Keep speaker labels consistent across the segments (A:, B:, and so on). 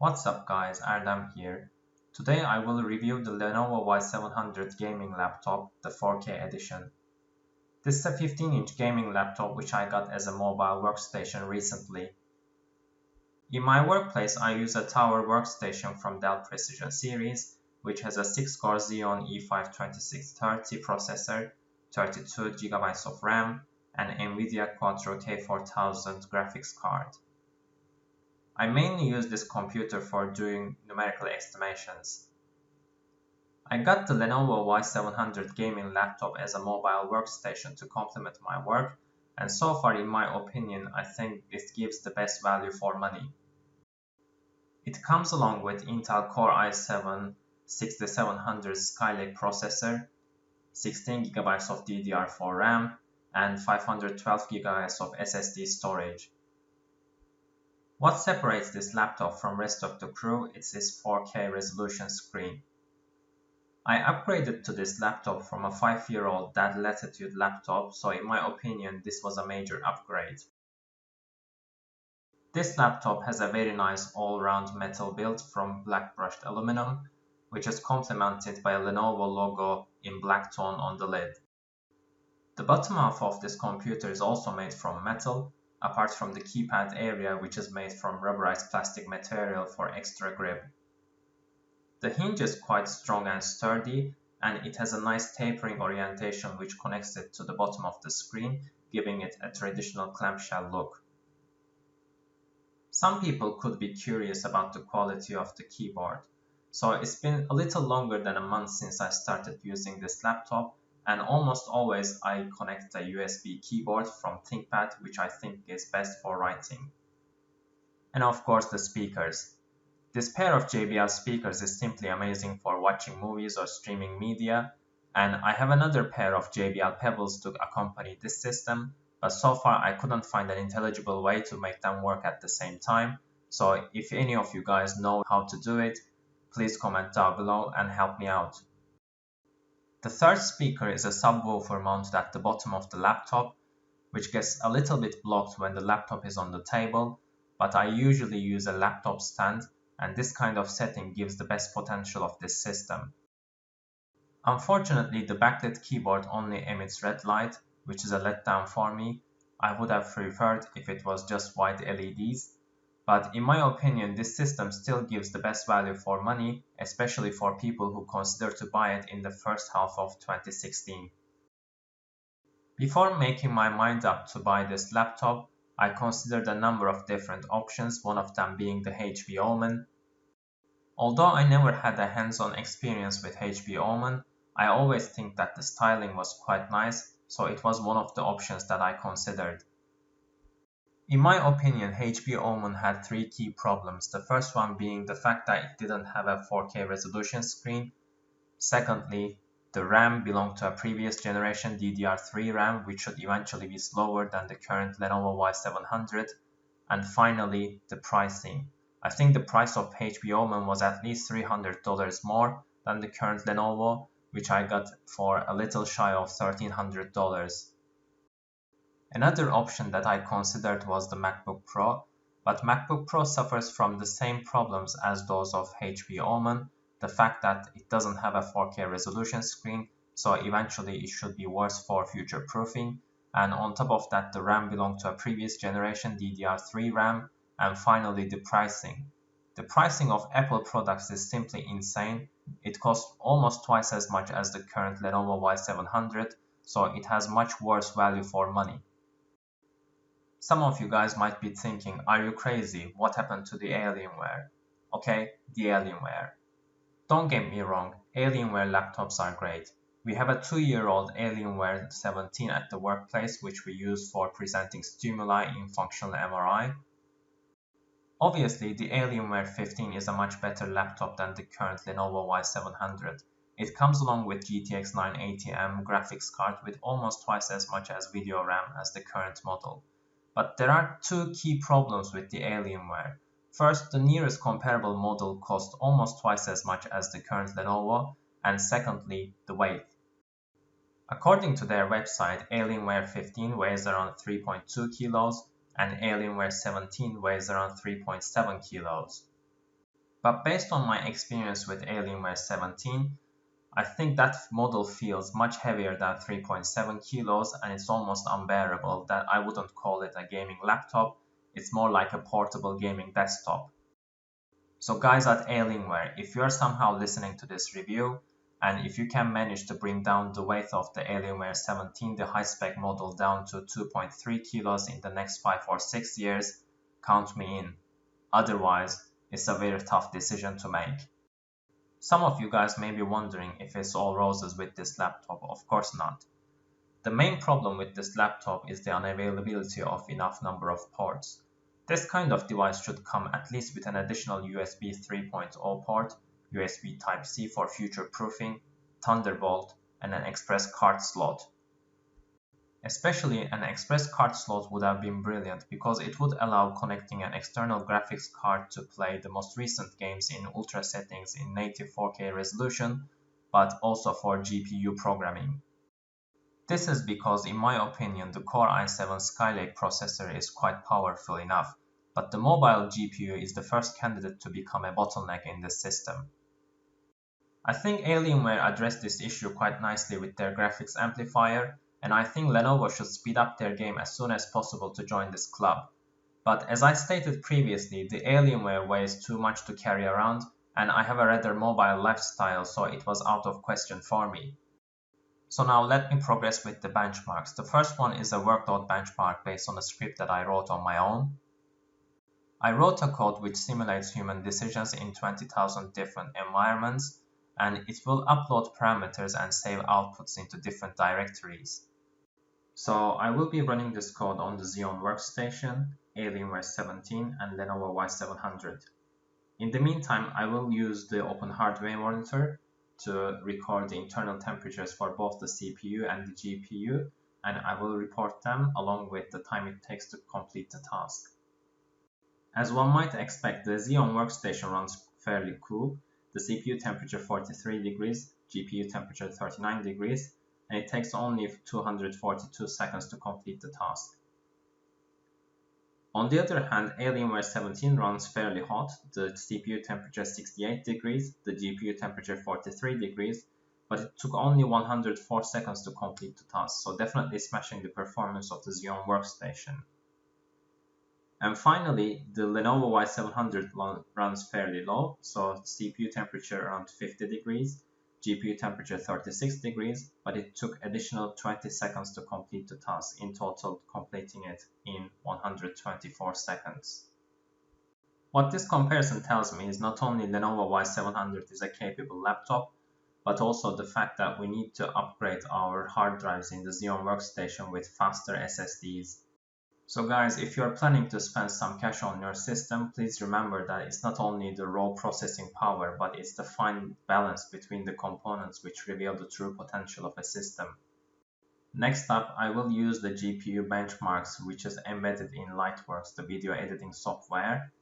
A: What's up guys, Erdem here. Today I will review the Lenovo Y700 gaming laptop, the 4K edition. This is a 15-inch gaming laptop which I got as a mobile workstation recently. In my workplace I use a tower workstation from Dell Precision series, which has a 6-core Xeon E5-2630 processor, 32GB of RAM, and NVIDIA Quadro K4000 graphics card. I mainly use this computer for doing numerical estimations. I got the Lenovo Y700 gaming laptop as a mobile workstation to complement my work, and so far in my opinion I think it gives the best value for money. It comes along with Intel Core i7 6700 Skylake processor, 16GB of DDR4 RAM, and 512GB of SSD storage. What separates this laptop from rest of the crew is its 4K resolution screen. I upgraded to this laptop from a 5-year-old Dell Latitude laptop, so in my opinion this was a major upgrade. This laptop has a very nice all-round metal build from black brushed aluminum, which is complemented by a Lenovo logo in black tone on the lid. The bottom half of this computer is also made from metal, apart from the keypad area which is made from rubberized plastic material for extra grip. The hinge is quite strong and sturdy, and it has a nice tapering orientation which connects it to the bottom of the screen, giving it a traditional clamshell look. Some people could be curious about the quality of the keyboard, so it's been a little longer than a month since I started using this laptop, and almost always I connect a USB keyboard from ThinkPad, which I think is best for writing. And of course the speakers. This pair of JBL speakers is simply amazing for watching movies or streaming media, and I have another pair of JBL Pebbles to accompany this system, but so far I couldn't find an intelligible way to make them work at the same time, so if any of you guys know how to do it, please comment down below and help me out. The third speaker is a subwoofer mounted at the bottom of the laptop, which gets a little bit blocked when the laptop is on the table, but I usually use a laptop stand, and this kind of setting gives the best potential of this system. Unfortunately, the backlit keyboard only emits red light, which is a letdown for me. I would have preferred if it was just white LEDs, but in my opinion this system still gives the best value for money, especially for people who consider to buy it in the first half of 2016. Before making my mind up to buy this laptop, I considered a number of different options, one of them being the HP Omen. Although I never had a hands-on experience with HP Omen, I always think that the styling was quite nice, so it was one of the options that I considered. In my opinion, HP Omen had 3 key problems, the first one being the fact that it didn't have a 4K resolution screen. Secondly, the RAM belonged to a previous generation DDR3 RAM, which should eventually be slower than the current Lenovo Y700. And finally, the pricing. I think the price of HP Omen was at least $300 more than the current Lenovo, which I got for a little shy of $1,300. Another option that I considered was the MacBook Pro, but MacBook Pro suffers from the same problems as those of HP Omen, the fact that it doesn't have a 4K resolution screen, so eventually it should be worse for future-proofing, and on top of that the RAM belonged to a previous generation DDR3 RAM, and finally the pricing. The pricing of Apple products is simply insane. It costs almost twice as much as the current Lenovo Y700, so it has much worse value for money. Some of you guys might be thinking, are you crazy? What happened to the Alienware? Okay, the Alienware. Don't get me wrong, Alienware laptops are great. We have a 2-year-old Alienware 17 at the workplace which we use for presenting stimuli in functional MRI. Obviously, the Alienware 15 is a much better laptop than the current Lenovo Y700. It comes along with GTX 980M graphics card with almost twice as much as video RAM as the current model. But there are 2 key problems with the Alienware. First, the nearest comparable model costs almost twice as much as the current Lenovo, and secondly, the weight. According to their website, Alienware 15 weighs around 3.2 kilos and Alienware 17 weighs around 3.7 kilos. But based on my experience with Alienware 17, I think that model feels much heavier than 3.7 kilos and it's almost unbearable that I wouldn't call it a gaming laptop, it's more like a portable gaming desktop. So guys at Alienware, if you are somehow listening to this review, and if you can manage to bring down the weight of the Alienware 17, the high-spec model, down to 2.3 kilos in the next 5 or 6 years, count me in. Otherwise, it's a very tough decision to make. Some of you guys may be wondering if it's all roses with this laptop. Of course not. The main problem with this laptop is the unavailability of enough number of ports. This kind of device should come at least with an additional USB 3.0 port, USB Type-C for future proofing, Thunderbolt, and an express card slot. Especially an express card slot would have been brilliant because it would allow connecting an external graphics card to play the most recent games in ultra settings in native 4K resolution, but also for GPU programming. This is because, in my opinion, the Core i7 Skylake processor is quite powerful enough, but the mobile GPU is the first candidate to become a bottleneck in this system. I think Alienware addressed this issue quite nicely with their graphics amplifier, and I think Lenovo should speed up their game as soon as possible to join this club. But as I stated previously, the Alienware weighs too much to carry around, and I have a rather mobile lifestyle, so it was out of question for me. So now let me progress with the benchmarks. The first one is a workload benchmark based on a script that I wrote on my own. I wrote a code which simulates human decisions in 20,000 different environments, and it will upload parameters and save outputs into different directories. So I will be running this code on the Xeon Workstation, Alienware 17, and Lenovo Y700. In the meantime, I will use the Open Hardware Monitor to record the internal temperatures for both the CPU and the GPU, and I will report them along with the time it takes to complete the task. As one might expect, the Xeon Workstation runs fairly cool. The CPU temperature 43 degrees, GPU temperature 39 degrees, and it takes only 242 seconds to complete the task. On the other hand, Alienware 17 runs fairly hot. The CPU temperature 68 degrees, the GPU temperature 43 degrees, but it took only 104 seconds to complete the task, so definitely smashing the performance of the Xeon Workstation. And finally, the Lenovo Y700 runs fairly low, so CPU temperature around 50 degrees, GPU temperature 36 degrees, but it took additional 20 seconds to complete the task, in total completing it in 124 seconds. What this comparison tells me is not only Lenovo Y700 is a capable laptop, but also the fact that we need to upgrade our hard drives in the Xeon Workstation with faster SSDs. So guys, if you're planning to spend some cash on your system, please remember that it's not only the raw processing power, but it's the fine balance between the components which reveal the true potential of a system. Next up, I will use the GPU benchmarks, which is embedded in Lightworks, the video editing software.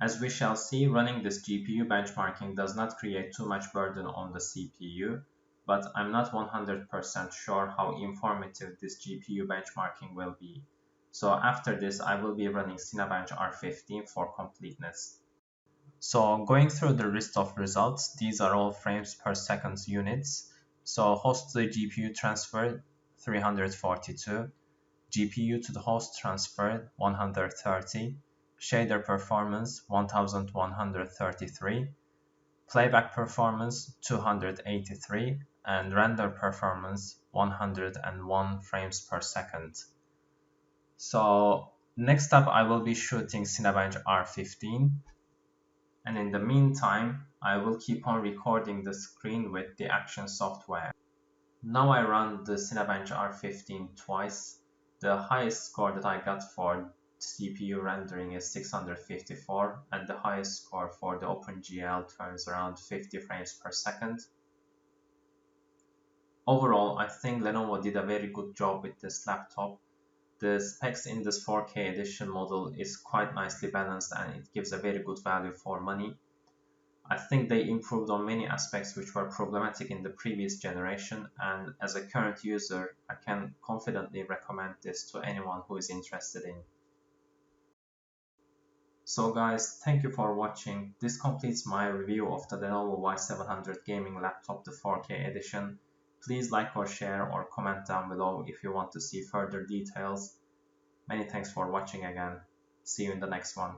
A: As we shall see, running this GPU benchmarking does not create too much burden on the CPU, but I'm not 100% sure how informative this GPU benchmarking will be. So after this, I will be running Cinebench R15 for completeness. So going through the list of results, these are all frames per second units. So host to the GPU transfer 342, GPU to the host transfer 130, shader performance 1133, playback performance 283, and render performance 101 frames per second. So next up I will be shooting Cinebench R15, and in the meantime I will keep on recording the screen with the action software. Now I run the Cinebench R15 twice. The highest score that I got for CPU rendering is 654, and the highest score for the OpenGL turns around 50 frames per second. Overall, I think Lenovo did a very good job with this laptop. The specs in this 4K edition model is quite nicely balanced and it gives a very good value for money. I think they improved on many aspects which were problematic in the previous generation, and as a current user, I can confidently recommend this to anyone who is interested in. So guys, thank you for watching. This completes my review of the Lenovo Y700 gaming laptop, the 4K edition. Please like or share or comment down below if you want to see further details. Many thanks for watching again. See you in the next one.